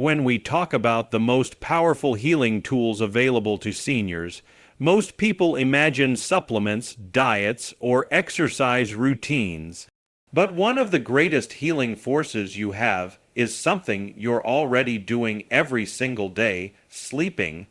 When we talk about the most powerful healing tools available to seniors, most people imagine supplements, diets, or exercise routines. But one of the greatest healing forces you have is something you're already doing every single day: sleeping.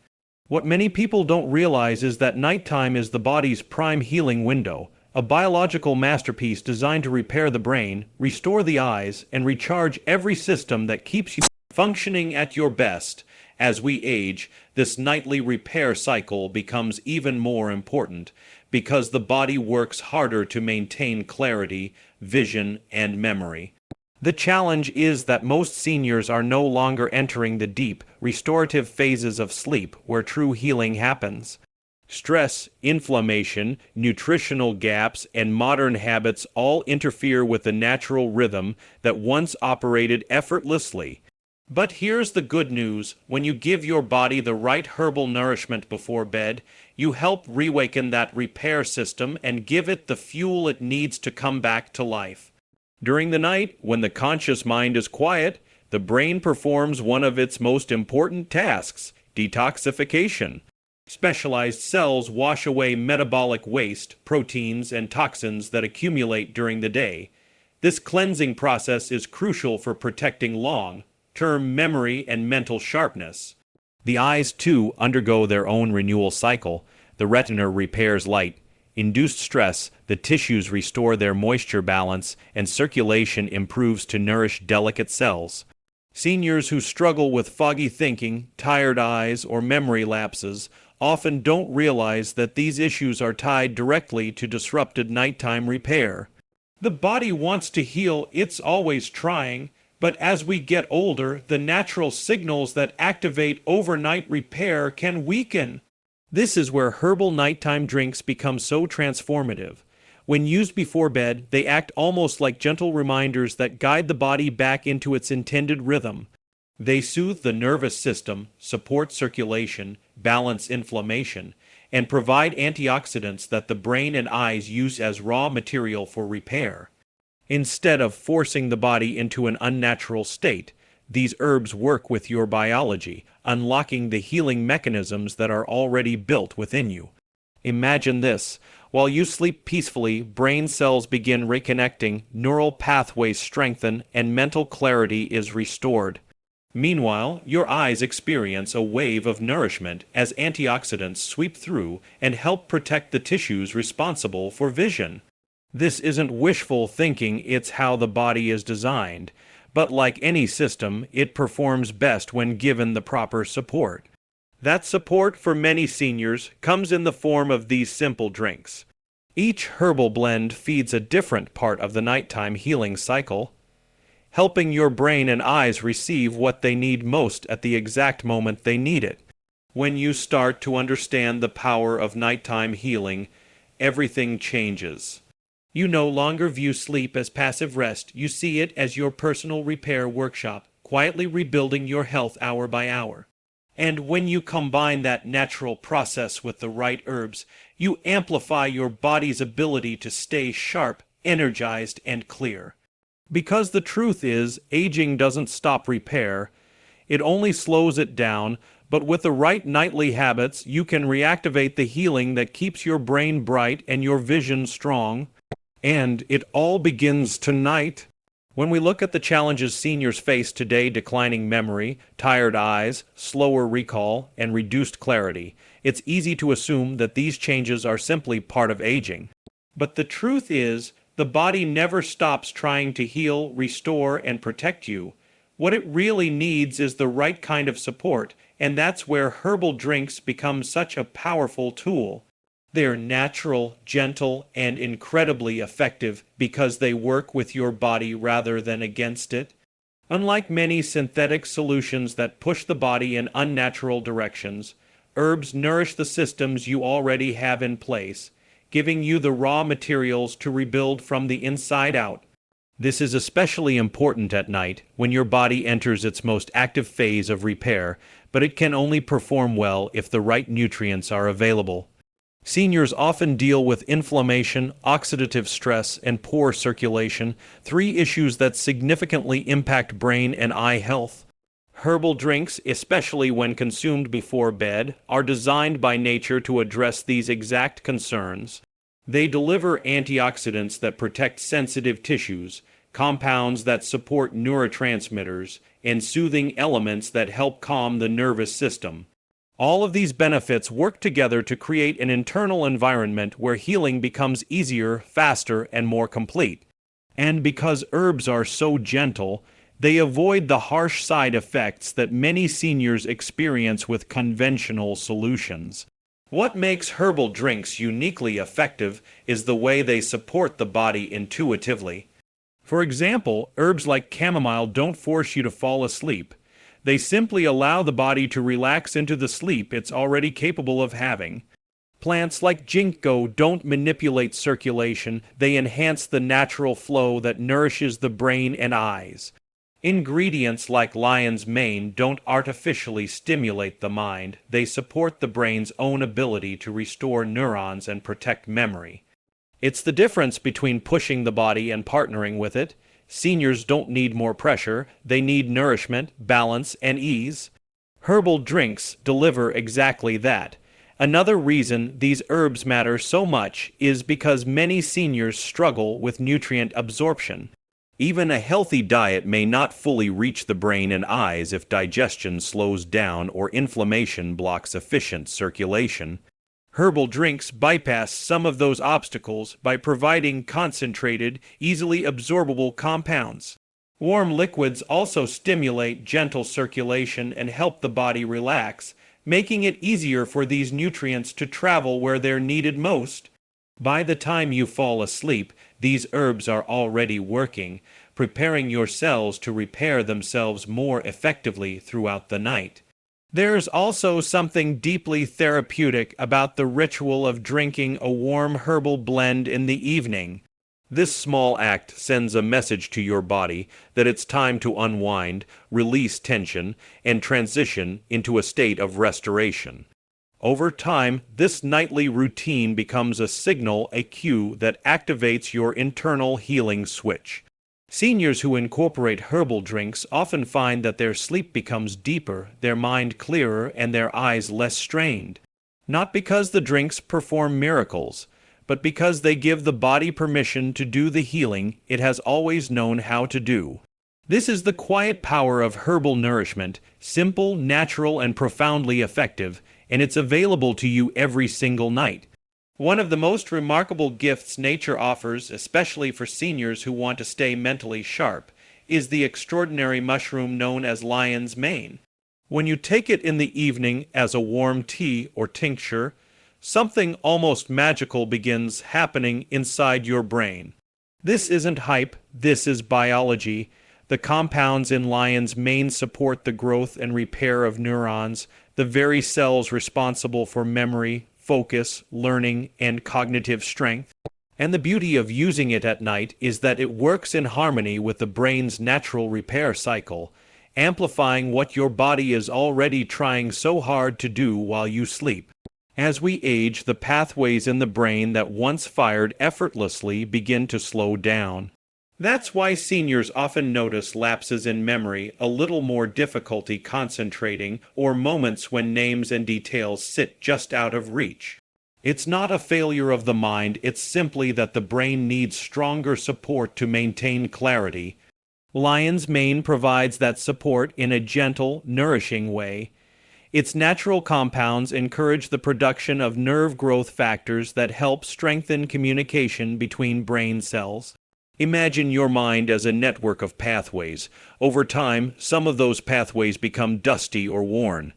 What many people don't realize is that nighttime is the body's prime healing window, a biological masterpiece designed to repair the brain, restore the eyes, and recharge every system that keeps you functioning at your best. As we age, this nightly repair cycle becomes even more important because the body works harder to maintain clarity, vision, and memory. The challenge is that most seniors are no longer entering the deep, restorative phases of sleep where true healing happens. Stress, inflammation, nutritional gaps, and modern habits all interfere with the natural rhythm that once operated effortlessly. But here's the good news: when you give your body the right herbal nourishment before bed, you help reawaken that repair system and give it the fuel it needs to come back to life. During the night, when the conscious mind is quiet, the brain performs one of its most important tasks: detoxification. Specialized cells wash away metabolic waste, proteins, and toxins that accumulate during the day. This cleansing process is crucial for protecting long-term memory and mental sharpness. The eyes, too, undergo their own renewal cycle. The retina repairs light-induced stress, the tissues restore their moisture balance, and circulation improves to nourish delicate cells. Seniors who struggle with foggy thinking, tired eyes, or memory lapses often don't realize that these issues are tied directly to disrupted nighttime repair. The body wants to heal, it's always trying, but as we get older, the natural signals that activate overnight repair can weaken. This is where herbal nighttime drinks become so transformative. When used before bed, they act almost like gentle reminders that guide the body back into its intended rhythm. They soothe the nervous system, support circulation, balance inflammation, and provide antioxidants that the brain and eyes use as raw material for repair. Instead of forcing the body into an unnatural state, these herbs work with your biology, unlocking the healing mechanisms that are already built within you. Imagine this: while you sleep peacefully, brain cells begin reconnecting, neural pathways strengthen, and mental clarity is restored. Meanwhile, your eyes experience a wave of nourishment as antioxidants sweep through and help protect the tissues responsible for vision. This isn't wishful thinking, it's how the body is designed. But like any system, it performs best when given the proper support. That support for many seniors comes in the form of these simple drinks. Each herbal blend feeds a different part of the nighttime healing cycle, helping your brain and eyes receive what they need most at the exact moment they need it. When you start to understand the power of nighttime healing, everything changes. You no longer view sleep as passive rest, you see it as your personal repair workshop, quietly rebuilding your health hour by hour. And when you combine that natural process with the right herbs, you amplify your body's ability to stay sharp, energized, and clear. Because the truth is, aging doesn't stop repair, it only slows it down, but with the right nightly habits, you can reactivate the healing that keeps your brain bright and your vision strong. And it all begins tonight. When we look at the challenges seniors face today: declining memory, tired eyes, slower recall, and reduced clarity, it's easy to assume that these changes are simply part of aging. But the truth is, the body never stops trying to heal, restore, and protect you. What it really needs is the right kind of support, and that's where herbal drinks become such a powerful tool. They're natural, gentle, and incredibly effective because they work with your body rather than against it. Unlike many synthetic solutions that push the body in unnatural directions, herbs nourish the systems you already have in place, giving you the raw materials to rebuild from the inside out. This is especially important at night, when your body enters its most active phase of repair, but it can only perform well if the right nutrients are available. Seniors often deal with inflammation, oxidative stress, and poor circulation, three issues that significantly impact brain and eye health. Herbal drinks, especially when consumed before bed, are designed by nature to address these exact concerns. They deliver antioxidants that protect sensitive tissues, compounds that support neurotransmitters, and soothing elements that help calm the nervous system. All of these benefits work together to create an internal environment where healing becomes easier, faster, and more complete. And because herbs are so gentle, they avoid the harsh side effects that many seniors experience with conventional solutions. What makes herbal drinks uniquely effective is the way they support the body intuitively. For example, herbs like chamomile don't force you to fall asleep. They simply allow the body to relax into the sleep it's already capable of having. Plants like Ginkgo don't manipulate circulation, they enhance the natural flow that nourishes the brain and eyes. Ingredients like lion's mane don't artificially stimulate the mind, they support the brain's own ability to restore neurons and protect memory. It's the difference between pushing the body and partnering with it. Seniors don't need more pressure, they need nourishment, balance, and ease. Herbal drinks deliver exactly that. Another reason these herbs matter so much is because many seniors struggle with nutrient absorption. Even a healthy diet may not fully reach the brain and eyes if digestion slows down or inflammation blocks efficient circulation. Herbal drinks bypass some of those obstacles by providing concentrated, easily absorbable compounds. Warm liquids also stimulate gentle circulation and help the body relax, making it easier for these nutrients to travel where they're needed most. By the time you fall asleep, these herbs are already working, preparing your cells to repair themselves more effectively throughout the night. There's also something deeply therapeutic about the ritual of drinking a warm herbal blend in the evening. This small act sends a message to your body that it's time to unwind, release tension, and transition into a state of restoration. Over time, this nightly routine becomes a signal, a cue that activates your internal healing switch. Seniors who incorporate herbal drinks often find that their sleep becomes deeper, their mind clearer, and their eyes less strained. Not because the drinks perform miracles, but because they give the body permission to do the healing it has always known how to do. This is the quiet power of herbal nourishment, simple, natural, and profoundly effective, and it's available to you every single night. One of the most remarkable gifts nature offers, especially for seniors who want to stay mentally sharp, is the extraordinary mushroom known as lion's mane. When you take it in the evening as a warm tea or tincture, something almost magical begins happening inside your brain. This isn't hype, this is biology. The compounds in lion's mane support the growth and repair of neurons, the very cells responsible for memory, focus, learning, and cognitive strength. And the beauty of using it at night is that it works in harmony with the brain's natural repair cycle, amplifying what your body is already trying so hard to do while you sleep. As we age, the pathways in the brain that once fired effortlessly begin to slow down. That's why seniors often notice lapses in memory, a little more difficulty concentrating, or moments when names and details sit just out of reach. It's not a failure of the mind, it's simply that the brain needs stronger support to maintain clarity. Lion's mane provides that support in a gentle, nourishing way. Its natural compounds encourage the production of nerve growth factors that help strengthen communication between brain cells. Imagine your mind as a network of pathways. Over time, some of those pathways become dusty or worn.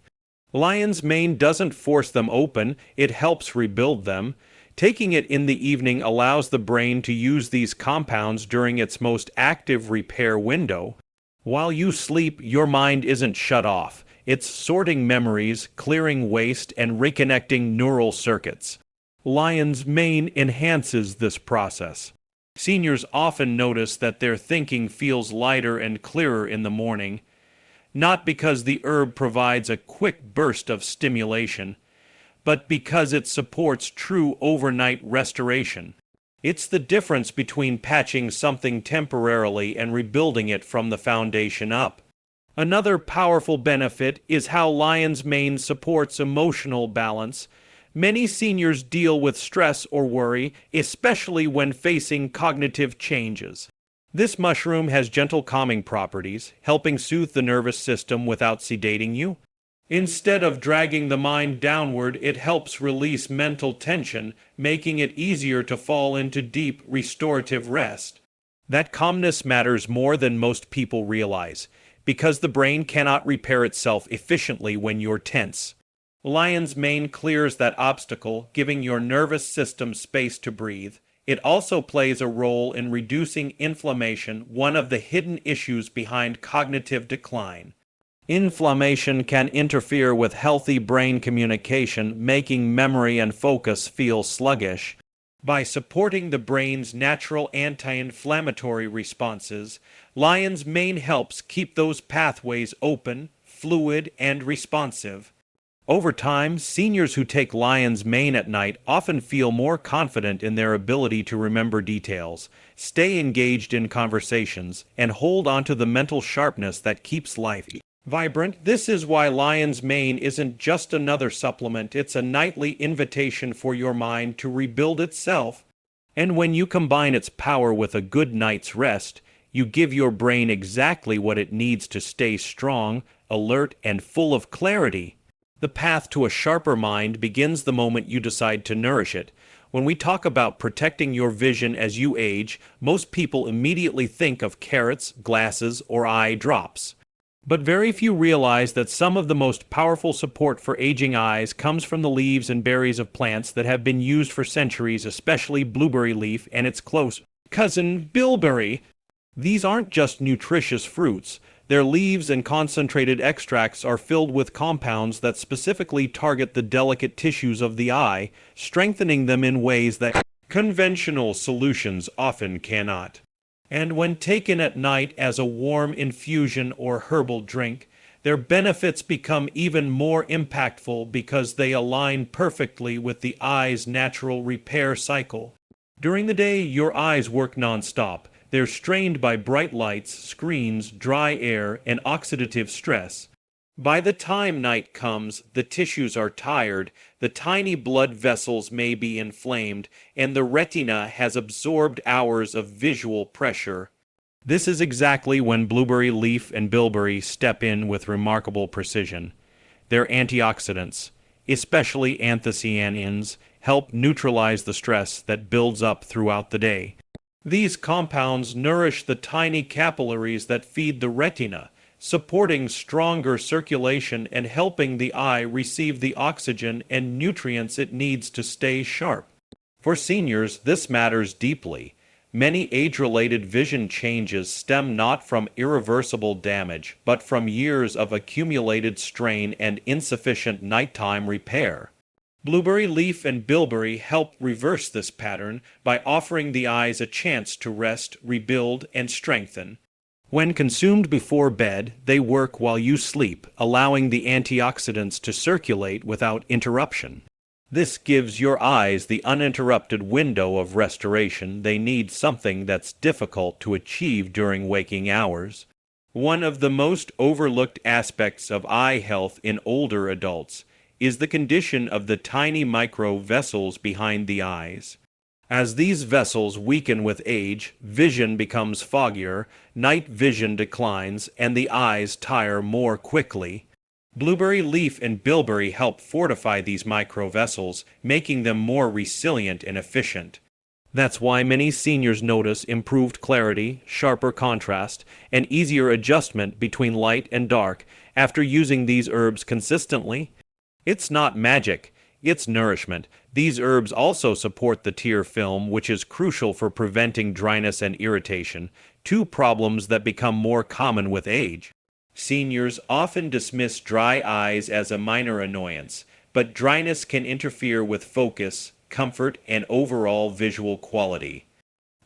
Lion's mane doesn't force them open, it helps rebuild them. Taking it in the evening allows the brain to use these compounds during its most active repair window. While you sleep, your mind isn't shut off. It's sorting memories, clearing waste, and reconnecting neural circuits. Lion's mane enhances this process. Seniors often notice that their thinking feels lighter and clearer in the morning, not because the herb provides a quick burst of stimulation, but because it supports true overnight restoration. It's the difference between patching something temporarily and rebuilding it from the foundation up. Another powerful benefit is how lion's mane supports emotional balance. Many seniors deal with stress or worry, especially when facing cognitive changes. This mushroom has gentle calming properties, helping soothe the nervous system without sedating you. Instead of dragging the mind downward, it helps release mental tension, making it easier to fall into deep, restorative rest. That calmness matters more than most people realize, because the brain cannot repair itself efficiently when you're tense. Lion's mane clears that obstacle, giving your nervous system space to breathe. It also plays a role in reducing inflammation, one of the hidden issues behind cognitive decline. Inflammation can interfere with healthy brain communication, making memory and focus feel sluggish. By supporting the brain's natural anti-inflammatory responses, lion's mane helps keep those pathways open, fluid, and responsive. Over time, seniors who take lion's mane at night often feel more confident in their ability to remember details, stay engaged in conversations, and hold onto the mental sharpness that keeps life vibrant. This is why lion's mane isn't just another supplement, it's a nightly invitation for your mind to rebuild itself. And when you combine its power with a good night's rest, you give your brain exactly what it needs to stay strong, alert, and full of clarity. The path to a sharper mind begins the moment you decide to nourish it. When we talk about protecting your vision as you age, most people immediately think of carrots, glasses, or eye drops. But very few realize that some of the most powerful support for aging eyes comes from the leaves and berries of plants that have been used for centuries, especially blueberry leaf and its close cousin bilberry. These aren't just nutritious fruits. Their leaves and concentrated extracts are filled with compounds that specifically target the delicate tissues of the eye, strengthening them in ways that conventional solutions often cannot. And when taken at night as a warm infusion or herbal drink, their benefits become even more impactful because they align perfectly with the eye's natural repair cycle. During the day, your eyes work non-stop. They're strained by bright lights, screens, dry air, and oxidative stress. By the time night comes, the tissues are tired, the tiny blood vessels may be inflamed, and the retina has absorbed hours of visual pressure. This is exactly when blueberry leaf and bilberry step in with remarkable precision. Their antioxidants, especially anthocyanins, help neutralize the stress that builds up throughout the day. These compounds nourish the tiny capillaries that feed the retina, supporting stronger circulation and helping the eye receive the oxygen and nutrients it needs to stay sharp. For seniors, this matters deeply. Many age-related vision changes stem not from irreversible damage, but from years of accumulated strain and insufficient nighttime repair. Blueberry leaf and bilberry help reverse this pattern by offering the eyes a chance to rest, rebuild, and strengthen. When consumed before bed, they work while you sleep, allowing the antioxidants to circulate without interruption. This gives your eyes the uninterrupted window of restoration they need, something that's difficult to achieve during waking hours. One of the most overlooked aspects of eye health in older adults is the condition of the tiny micro-vessels behind the eyes. As these vessels weaken with age, vision becomes foggier, night vision declines, and the eyes tire more quickly. Blueberry leaf and bilberry help fortify these micro-vessels, making them more resilient and efficient. That's why many seniors notice improved clarity, sharper contrast, and easier adjustment between light and dark after using these herbs consistently. It's not magic, it's nourishment. These herbs also support the tear film, which is crucial for preventing dryness and irritation, two problems that become more common with age. Seniors often dismiss dry eyes as a minor annoyance, but dryness can interfere with focus, comfort, and overall visual quality.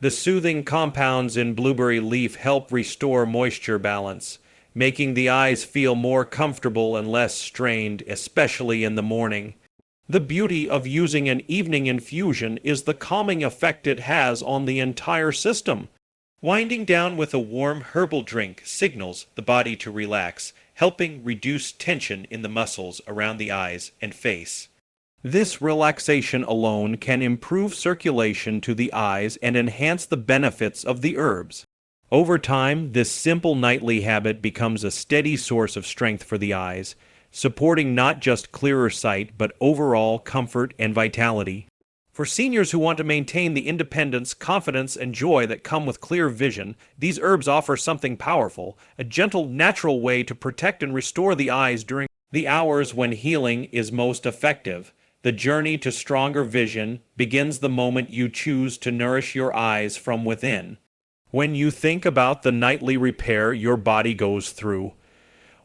The soothing compounds in blueberry leaf help restore moisture balance, making the eyes feel more comfortable and less strained, especially in the morning. The beauty of using an evening infusion is the calming effect it has on the entire system. Winding down with a warm herbal drink signals the body to relax, helping reduce tension in the muscles around the eyes and face. This relaxation alone can improve circulation to the eyes and enhance the benefits of the herbs. Over time, this simple nightly habit becomes a steady source of strength for the eyes, supporting not just clearer sight but overall comfort and vitality. For seniors who want to maintain the independence, confidence, and joy that come with clear vision, these herbs offer something powerful, a gentle, natural way to protect and restore the eyes during the hours when healing is most effective. The journey to stronger vision begins the moment you choose to nourish your eyes from within. When you think about the nightly repair your body goes through,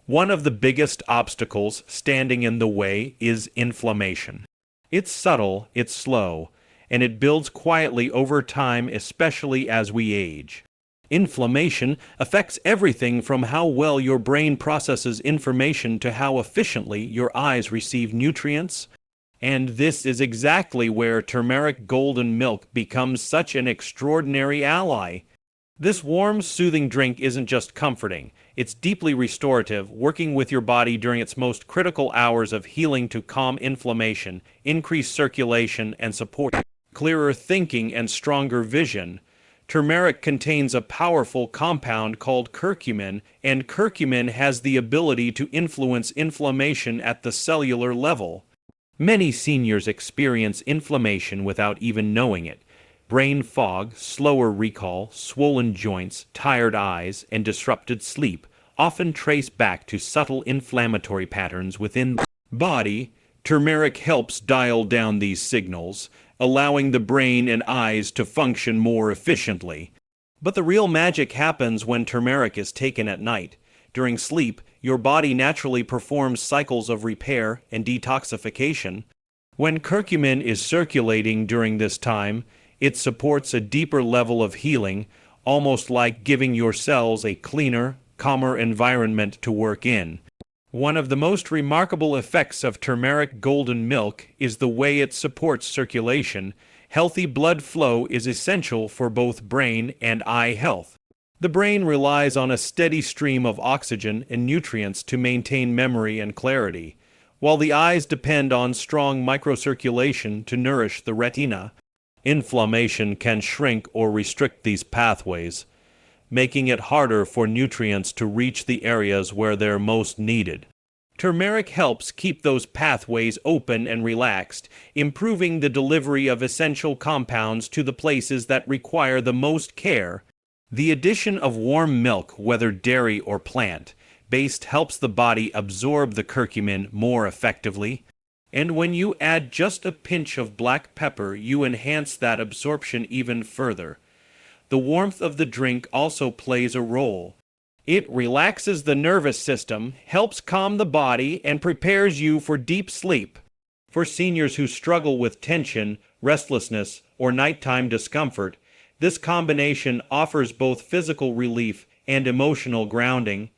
one of the biggest obstacles standing in the way is inflammation. It's subtle, it's slow, and it builds quietly over time, especially as we age. Inflammation affects everything from how well your brain processes information to how efficiently your eyes receive nutrients. And this is exactly where turmeric golden milk becomes such an extraordinary ally. This warm, soothing drink isn't just comforting, it's deeply restorative, working with your body during its most critical hours of healing to calm inflammation, increase circulation, and support clearer thinking and stronger vision. Turmeric contains a powerful compound called curcumin, and curcumin has the ability to influence inflammation at the cellular level. Many seniors experience inflammation without even knowing it. Brain fog, slower recall, swollen joints, tired eyes, and disrupted sleep often trace back to subtle inflammatory patterns within the body. Turmeric helps dial down these signals, allowing the brain and eyes to function more efficiently. But the real magic happens when turmeric is taken at night. During sleep, your body naturally performs cycles of repair and detoxification. When curcumin is circulating during this time, it supports a deeper level of healing, almost like giving your cells a cleaner, calmer environment to work in. One of the most remarkable effects of turmeric golden milk is the way it supports circulation. Healthy blood flow is essential for both brain and eye health. The brain relies on a steady stream of oxygen and nutrients to maintain memory and clarity, while the eyes depend on strong microcirculation to nourish the retina. Inflammation can shrink or restrict these pathways, making it harder for nutrients to reach the areas where they're most needed. Turmeric helps keep those pathways open and relaxed, improving the delivery of essential compounds to the places that require the most care. The addition of warm milk, whether dairy or plant-based, helps the body absorb the curcumin more effectively. And when you add just a pinch of black pepper, you enhance that absorption even further. The warmth of the drink also plays a role. It relaxes the nervous system, helps calm the body, and prepares you for deep sleep. For seniors who struggle with tension, restlessness, or nighttime discomfort, this combination offers both physical relief and emotional grounding.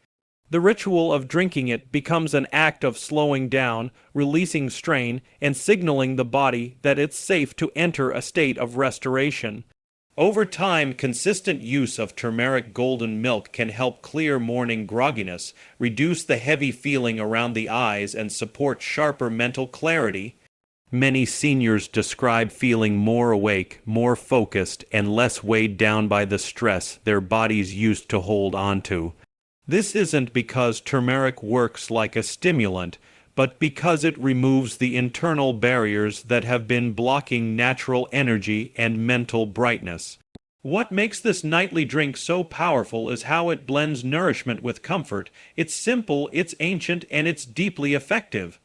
The ritual of drinking it becomes an act of slowing down, releasing strain, and signaling the body that it's safe to enter a state of restoration. Over time, consistent use of turmeric golden milk can help clear morning grogginess, reduce the heavy feeling around the eyes, and support sharper mental clarity. Many seniors describe feeling more awake, more focused, and less weighed down by the stress their bodies used to hold onto. This isn't because turmeric works like a stimulant, but because it removes the internal barriers that have been blocking natural energy and mental brightness. What makes this nightly drink so powerful is how it blends nourishment with comfort. It's simple, it's ancient, and it's deeply effective.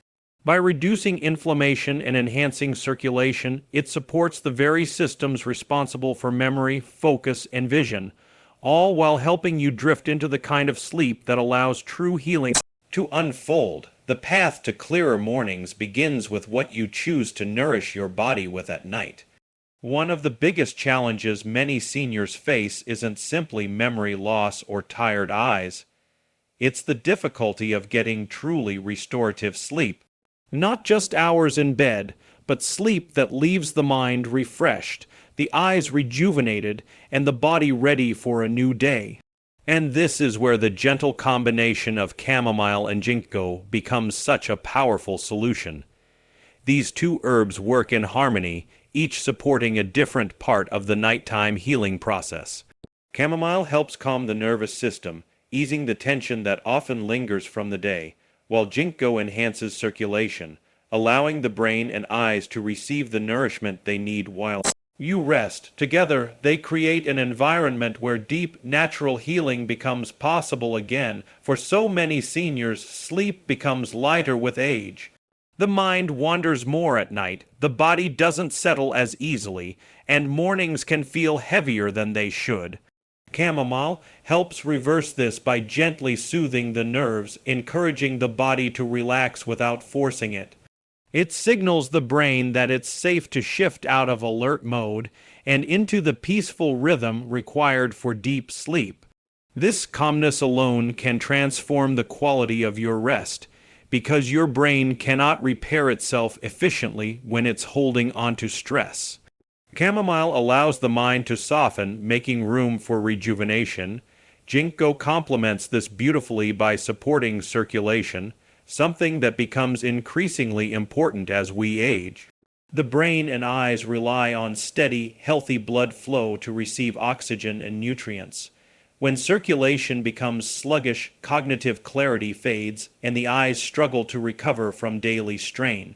By reducing inflammation and enhancing circulation, it supports the very systems responsible for memory, focus, and vision, all while helping you drift into the kind of sleep that allows true healing to unfold. The path to clearer mornings begins with what you choose to nourish your body with at night. One of the biggest challenges many seniors face isn't simply memory loss or tired eyes. It's the difficulty of getting truly restorative sleep. Not just hours in bed, but sleep that leaves the mind refreshed, the eyes rejuvenated, and the body ready for a new day. And this is where the gentle combination of chamomile and ginkgo becomes such a powerful solution. These two herbs work in harmony, each supporting a different part of the nighttime healing process. Chamomile helps calm the nervous system, easing the tension that often lingers from the day, while ginkgo enhances circulation, allowing the brain and eyes to receive the nourishment they need while you rest. Together, they create an environment where deep, natural healing becomes possible again. For so many seniors, sleep becomes lighter with age. The mind wanders more at night, the body doesn't settle as easily, and mornings can feel heavier than they should. Chamomile helps reverse this by gently soothing the nerves, encouraging the body to relax without forcing it. It signals the brain that it's safe to shift out of alert mode and into the peaceful rhythm required for deep sleep. This calmness alone can transform the quality of your rest, because your brain cannot repair itself efficiently when it's holding onto stress. Chamomile allows the mind to soften, making room for rejuvenation. Ginkgo complements this beautifully by supporting circulation, something that becomes increasingly important as we age. The brain and eyes rely on steady, healthy blood flow to receive oxygen and nutrients. When circulation becomes sluggish, cognitive clarity fades, and the eyes struggle to recover from daily strain.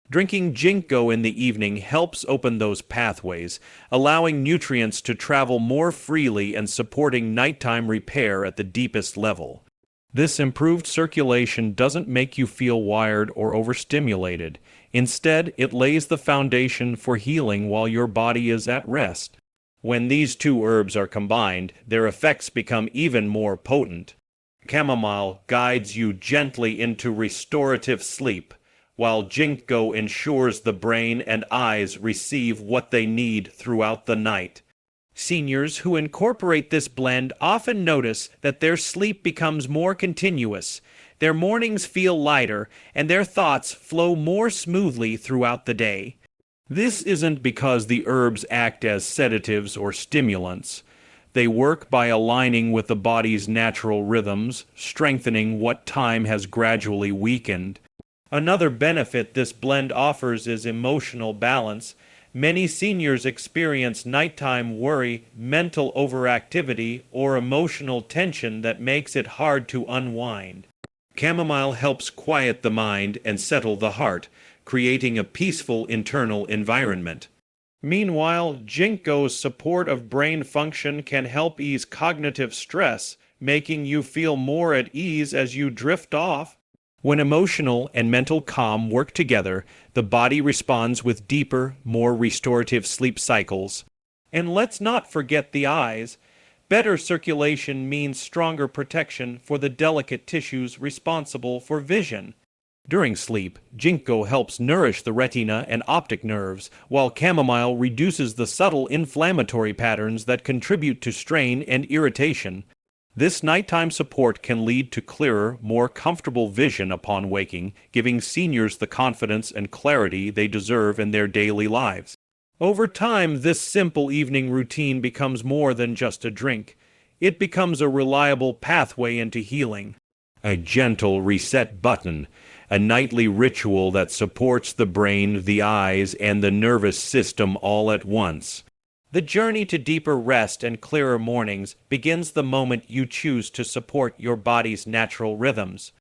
Drinking ginkgo in the evening helps open those pathways, allowing nutrients to travel more freely and supporting nighttime repair at the deepest level. This improved circulation doesn't make you feel wired or overstimulated. Instead, it lays the foundation for healing while your body is at rest. When these two herbs are combined, their effects become even more potent. Chamomile guides you gently into restorative sleep, while ginkgo ensures the brain and eyes receive what they need throughout the night. Seniors who incorporate this blend often notice that their sleep becomes more continuous, their mornings feel lighter, and their thoughts flow more smoothly throughout the day. This isn't because the herbs act as sedatives or stimulants. They work by aligning with the body's natural rhythms, strengthening what time has gradually weakened. Another benefit this blend offers is emotional balance. Many seniors experience nighttime worry, mental overactivity, or emotional tension that makes it hard to unwind. Chamomile helps quiet the mind and settle the heart, creating a peaceful internal environment. Meanwhile, ginkgo's support of brain function can help ease cognitive stress, making you feel more at ease as you drift off. When emotional and mental calm work together, the body responds with deeper, more restorative sleep cycles. And let's not forget the eyes. Better circulation means stronger protection for the delicate tissues responsible for vision. During sleep, ginkgo helps nourish the retina and optic nerves, while chamomile reduces the subtle inflammatory patterns that contribute to strain and irritation. This nighttime support can lead to clearer, more comfortable vision upon waking, giving seniors the confidence and clarity they deserve in their daily lives. Over time, this simple evening routine becomes more than just a drink. It becomes a reliable pathway into healing. A gentle reset button, a nightly ritual that supports the brain, the eyes, and the nervous system all at once. The journey to deeper rest and clearer mornings begins the moment you choose to support your body's natural rhythms.